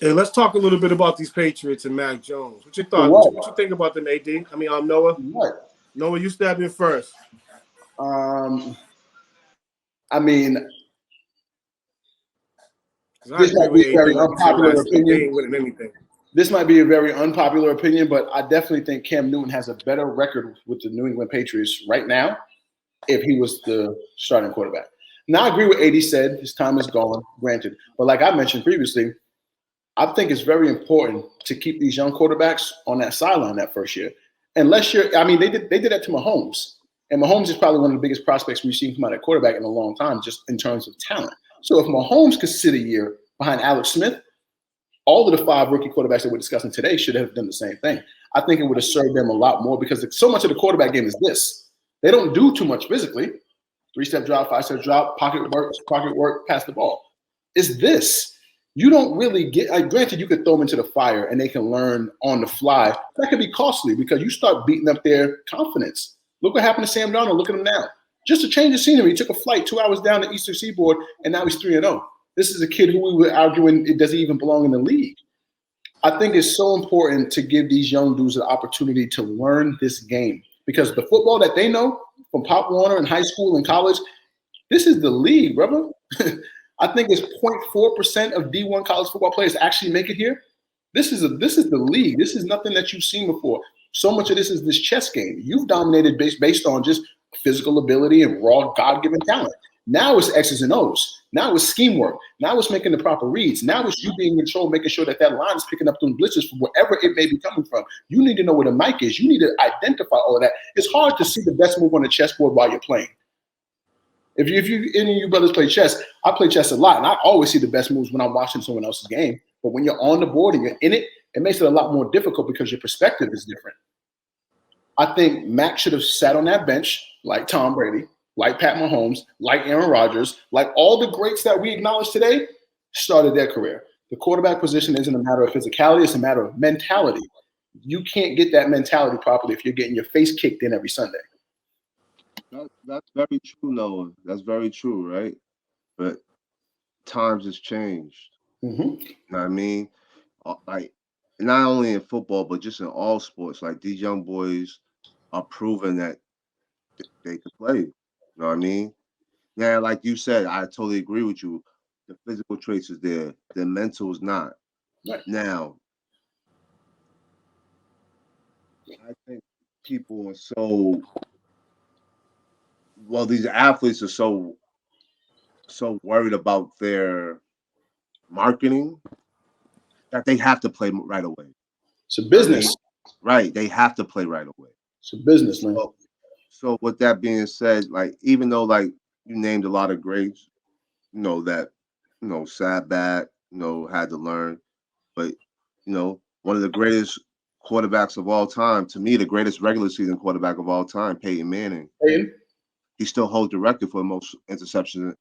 And let's talk a little bit about these Patriots and Mac Jones. What you For thought? what? What you think about them, AD? I mean, Noah. What? Noah, you stab in first. Um, I mean, 'Cause I this agree might with be a very AD. Like you said unpopular last week, they opinion. ain't winning anything. This might be a very unpopular opinion, but I definitely think Cam Newton has a better record with the New England Patriots right now if he was the starting quarterback. Now, I agree with AD said. His time is gone, granted. But like I mentioned previously, I think it's very important to keep these young quarterbacks on that sideline that first year. Unless you're, I mean, they did that to Mahomes. And Mahomes is probably one of the biggest prospects we've seen come out of quarterback in a long time, just in terms of talent. So if Mahomes could sit a year behind Alex Smith, all of the 5 rookie quarterbacks that we're discussing today should have done the same thing. I think it would have served them a lot more because so much of the quarterback game is this. They don't do too much physically. 3-step drop, 5-step drop, pocket work, pass the ball. It's this. You don't really get, granted, you could throw them into the fire and they can learn on the fly. That could be costly because you start beating up their confidence. Look what happened to Sam Darnold. Look at him now. Just to change the scenery, he took a flight 2 hours down the Eastern Seaboard, and now he's 3-0. This is a kid who we were arguing it doesn't even belong in the league. I think it's so important to give these young dudes an opportunity to learn this game because the football that they know from Pop Warner in high school and college, this is the league, brother. I think it's 0.4% of D1 college football players actually make it here. This is the league. This is nothing that you've seen before. So much of this is this chess game. You've dominated based on just physical ability and raw God-given talent. Now it's X's and O's. Now it's scheme work. Now it's making the proper reads. Now it's you being in control, making sure that line is picking up those blitzes from wherever it may be coming from. You need to know where the mic is. You need to identify all of that. It's hard to see the best move on the chessboard while you're playing. If any of you brothers play chess, I play chess a lot, and I always see the best moves when I'm watching someone else's game. But when you're on the board and you're in it, it makes it a lot more difficult because your perspective is different. I think Mac should have sat on that bench like Tom Brady, like Pat Mahomes, like Aaron Rodgers, like all the greats that we acknowledge today started their career. The quarterback position isn't a matter of physicality, it's a matter of mentality. You can't get that mentality properly if you're getting your face kicked in every Sunday. That's very true, Noah. That's very true, right? But times has changed. Mm-hmm. You know what I mean? Like, not only in football, but just in all sports. Like, these young boys are proving that they can play. You know what I mean? Now, like you said, I totally agree with you. The physical traits is there. The mental is not. Right. Now, I think people are so well, these athletes are so worried about their marketing that they have to play right away. It's a business. Right. They have to play right away. It's a business, man. So with that being said, like, even though like you named a lot of greats, that Sabat, had to learn, but one of the greatest quarterbacks of all time, to me, the greatest regular season quarterback of all time, Peyton Manning. He still holds the record for the most interceptions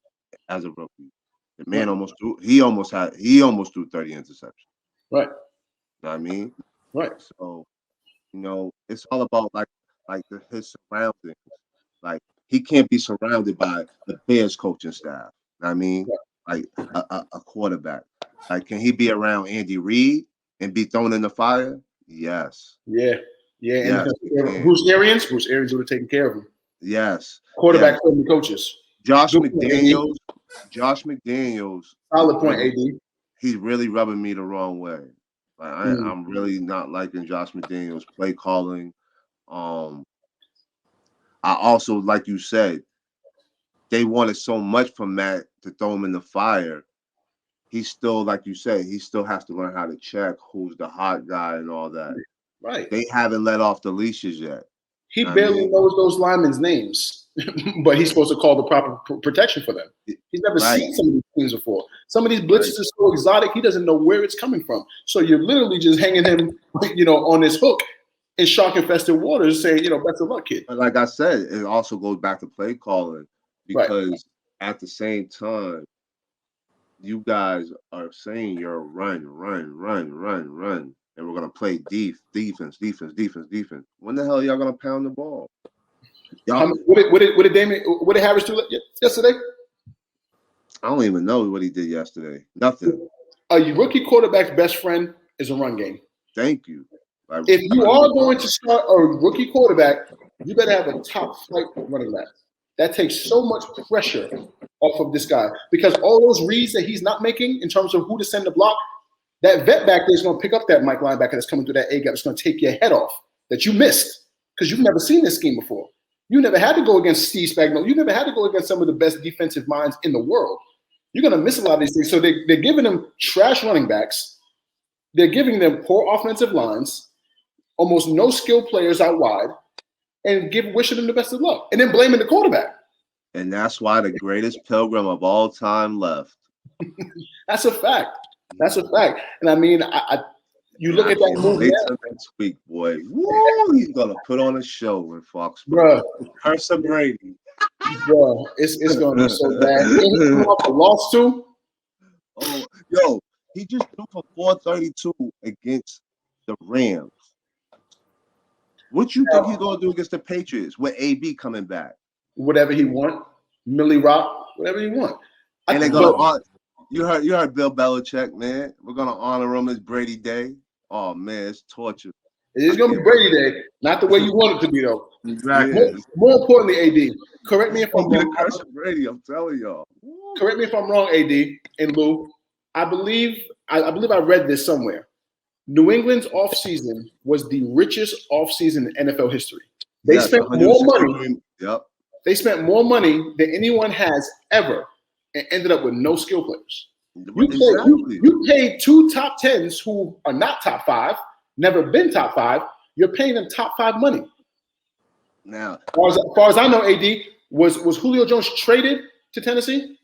as a rookie. The man almost threw 30 interceptions. Right. You know what I mean? Right. So, it's all about like his surroundings. Like, he can't be surrounded by the Bears coaching staff. You know what I mean? Like a quarterback. Like, can he be around Andy Reid and be thrown in the fire? Yes. Yeah. Yes, and Bruce Arians would have taken care of him. Yes. Quarterback coaches. Josh McDaniels. Solid point, AD. He's really rubbing me the wrong way. Like, I'm really not liking Josh McDaniels' play calling. I also, like you said, they wanted so much from Matt to throw him in the fire. He still, like you said, he still has to learn how to check who's the hot guy and all that. Right. They haven't let off the leashes yet. He barely knows those linemen's names, but he's supposed to call the proper protection for them. He's never seen some of these things before. Some of these blitzes are so exotic, he doesn't know where it's coming from. So you're literally just hanging him, on this hook in shark-infested waters saying, best of luck, kid. But like I said, it also goes back to play calling because at the same time, you guys are saying you're run, and we're gonna play defense. When the hell are y'all gonna pound the ball? What did Harris do yesterday? I don't even know what he did yesterday. Nothing. a rookie quarterback's best friend is a run game. Thank you. Like, If you are going to start a rookie quarterback, you better have a top flight running back. That takes so much pressure off of this guy because all those reads that he's not making in terms of who to send the block, that vet back there is going to pick up that Mike linebacker that's coming through that A gap. It's going to take your head off that you missed because you've never seen this scheme before. You never had to go against Steve Spagnuolo. You never had to go against some of the best defensive minds in the world. You're going to miss a lot of these things. So they're giving them trash running backs. They're giving them poor offensive lines, almost no skilled players out wide, and wishing them the best of luck. And then blaming the quarterback. And that's why the greatest pilgrim of all time left. That's a fact. That's a fact. And I mean, you look at that movie next week, boy. Woo, he's gonna put on a show with Fox. Bro, Curse of Brady. Bro, it's gonna be so bad. And he come off a loss too. Oh, yo, he just threw for 432 against the Rams. What you think he's gonna do against the Patriots with AB coming back? Whatever he want, Millie Rock, whatever he want. And they're gonna honor. You heard Bill Belichick, man. We're gonna honor him as Brady Day. Oh man, it's torture. It is gonna be Brady Day, not the way you want it to be though. Exactly. Yeah. More importantly, AD, correct me if I'm wrong. Curse of Brady, I'm telling y'all. Correct me if I'm wrong, AD and Lou. I believe I read this somewhere. New England's offseason was the richest offseason in NFL history. They spent more money. Yep. They spent more money than anyone has ever and ended up with no skill players. You paid two top 10s who are not top 5, never been top 5. You're paying them top 5 money. Now, As far as I know, AD, was Julio Jones traded to Tennessee?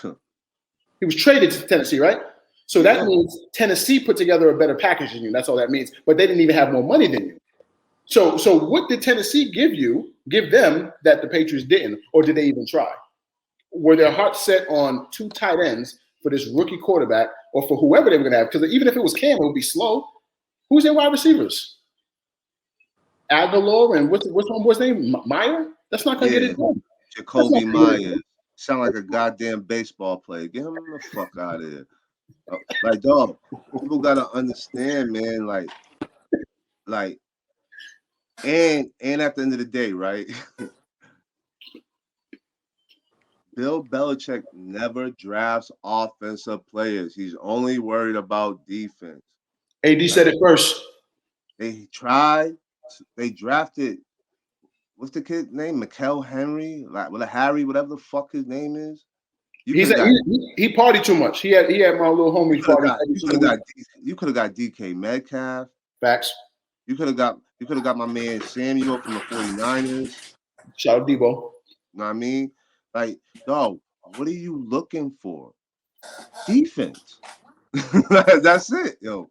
He was traded to Tennessee, right? So that means Tennessee put together a better package than you. That's all that means. But they didn't even have more money than you. So what did Tennessee give them that the Patriots didn't? Or did they even try? Were their hearts set on 2 tight ends for this rookie quarterback or for whoever they were going to have? Because even if it was Cam, it would be slow. Who's their wide receivers? Aguilar and what's homeboy's name? Meyer? That's not going to get it done. Jacoby Myers. Sound like a goddamn baseball player. Get him the fuck out of here. Like, dog, people got to understand, man, and at the end of the day, right? Bill Belichick never drafts offensive players. He's only worried about defense. AD said it first. They drafted, what's the kid's name? Mikael Henry, whatever the fuck his name is. He partied too much. He had my little homie party. You could have got DK Metcalf. Facts. You could have got my man Samuel from the 49ers. Shout out Debo. You know what I mean? Like, dog, what are you looking for? Defense. That's it, yo.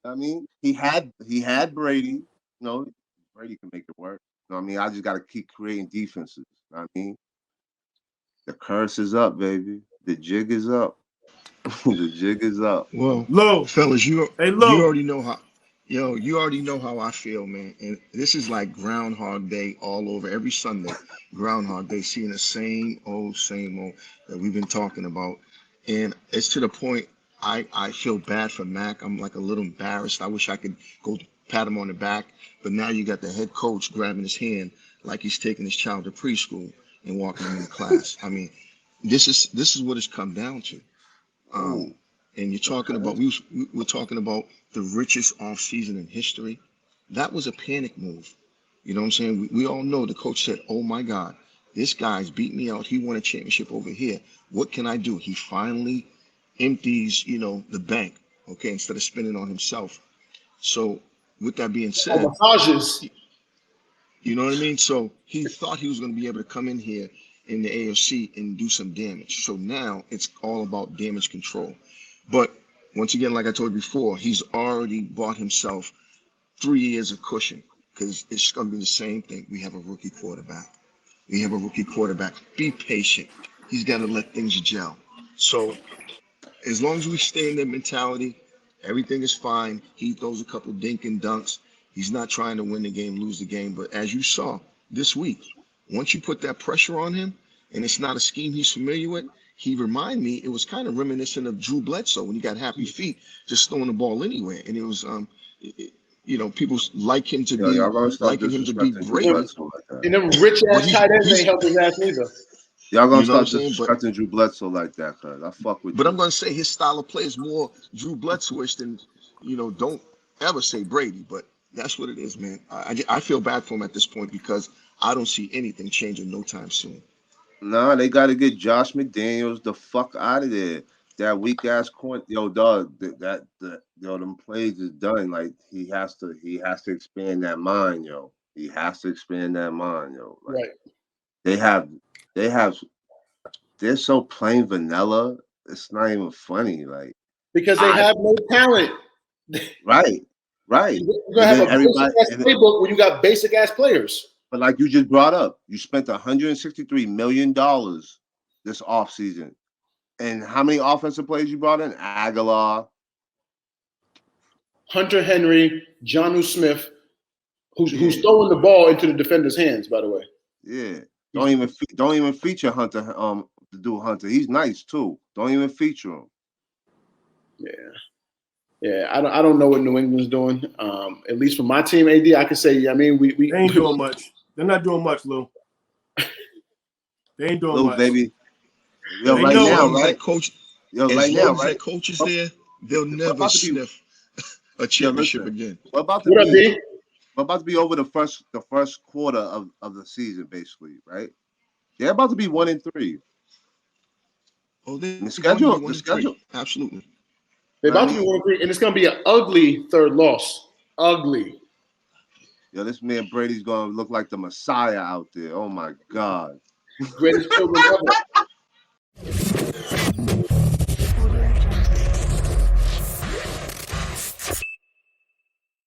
I mean, he had Brady. You know, Brady can make it work. You know what I mean? I just got to keep creating defenses. You know what I mean? The curse is up, baby. The jig is up. The jig is up. Well, Low. fellas, you Low. already know how. You already know how I feel, man. And this is like Groundhog Day all over. Every Sunday, Groundhog Day, seeing the same old that we've been talking about. And it's to the point I feel bad for Mac. I'm like a little embarrassed. I wish I could go pat him on the back. But now you got the head coach grabbing his hand like he's taking his child to preschool and walking him in class. I mean, this is what it's come down to. And you're talking about we're talking about the richest offseason in history. That was a panic move. You know what I'm saying? We all know the coach said, "Oh my God, this guy's beat me out. He won a championship over here. What can I do?" He finally empties, the bank, okay, instead of spending on himself. So with that being said, massages. You know what I mean? So he thought he was going to be able to come in here in the AFC and do some damage. So now it's all about damage control. But once again, like I told you before, he's already bought himself 3 years of cushion because it's going to be the same thing. We have a rookie quarterback. Be patient. He's got to let things gel. So as long as we stay in that mentality, everything is fine. He throws a couple dink and dunks. He's not trying to win the game, lose the game. But as you saw this week, once you put that pressure on him and it's not a scheme he's familiar with, he reminded me, it was kind of reminiscent of Drew Bledsoe when he got happy feet, just throwing the ball anywhere. And it was, people like him to Yo, y'all gonna stop liking him to be disrespecting Drew Brady. Bledsoe like that. And them rich But ass tight ends ain't helped his ass neither. Y'all gonna You know what I'm stop saying? disrespecting Drew Bledsoe like that, cuz I fuck with But you. I'm going to say his style of play is more Drew Bledsoe-ish than, don't ever say Brady. But that's what it is, man. I feel bad for him at this point because I don't see anything changing no time soon. Nah, they gotta get Josh McDaniels the fuck out of there. That weak ass corner, yo, dog. Them plays is done. Like he has to expand that mind, yo. He has to expand that mind, yo. Like, Right. they're so plain vanilla. It's not even funny. Like, Because they have no talent. right. You're gonna have a basic ass playbook when you got basic ass players. But like you just brought up, you spent $163 million this offseason. And how many offensive players you brought in? Aguilar, Hunter Henry, Jonnu Smith, who's throwing the ball into the defender's hands, by the way. Yeah. Don't even feature Hunter. The dude Hunter. He's nice too. Don't even feature him. Yeah. I don't know what New England's doing. At least for my team, AD, I can say, I mean, we They ain't doing much. They're not doing much, Lou. They ain't doing Little much. baby. Yo, They right know now, him. right? As long as that coach is there, they'll never about to be- sniff a championship listen. again. We're about What up, D? to be over the first quarter of the season, basically, right? They're about to be 1-3. Oh, they're The schedule- going to be 1-3. the schedule- Absolutely. They're about to be 1-3, and it's gonna be an ugly third loss. Ugly. Yo, this man Brady's gonna look like the Messiah out there. Oh my God. Greatest children ever.